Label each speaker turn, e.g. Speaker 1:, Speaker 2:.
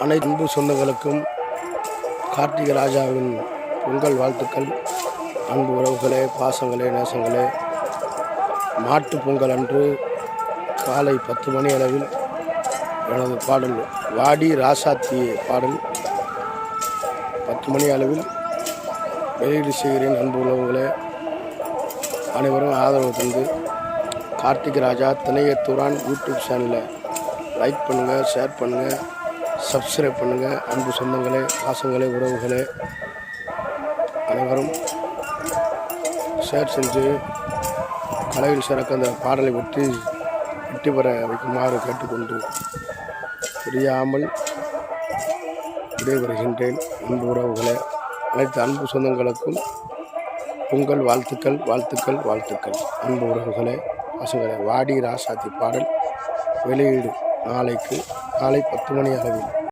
Speaker 1: அனைத்து அன்பு சொந்தங்களுக்கும் கார்த்திகை ராஜாவின் பொங்கல் வாழ்த்துக்கள். அன்பு உறவுகளே, பாசங்களே, நேசங்களே, மாட்டு பொங்கல் அன்று காலை 10 மணி அளவில் எனது பாடல் வாடி ராசாத்தி பாடல் 10 மணி அளவில் வெளியீடு செய்கிறேன். அன்பு உறவுகளே, அனைவரும் ஆதரவு தந்து கார்த்திகை ராஜா திணையத்துறான் யூடியூப் சேனலில் லைக் பண்ணுங்கள், ஷேர் பண்ணுங்கள், சப்ஸ்கிரைப் பண்ணுங்கள். அன்பு சொந்தங்களே, பாசங்களே, உறவுகளே, அனைவரும் ஷேர் செஞ்சு கலையில் சிறக்க அந்த பாடலை வெற்றி பெற வைக்குமாறு கேட்டுக்கொண்டு புரியாமல் விடைபெறுகின்றேன். அன்பு உறவுகளே, அனைத்து அன்பு சொந்தங்களுக்கும் பொங்கல் வாழ்த்துக்கள், வாழ்த்துக்கள், வாழ்த்துக்கள். அன்பு உறவுகளே, பசங்களே, வாடி ராசாத்தி பாடல் வெளியீடு நாளைக்கு காலை 10 மணி அளவில்.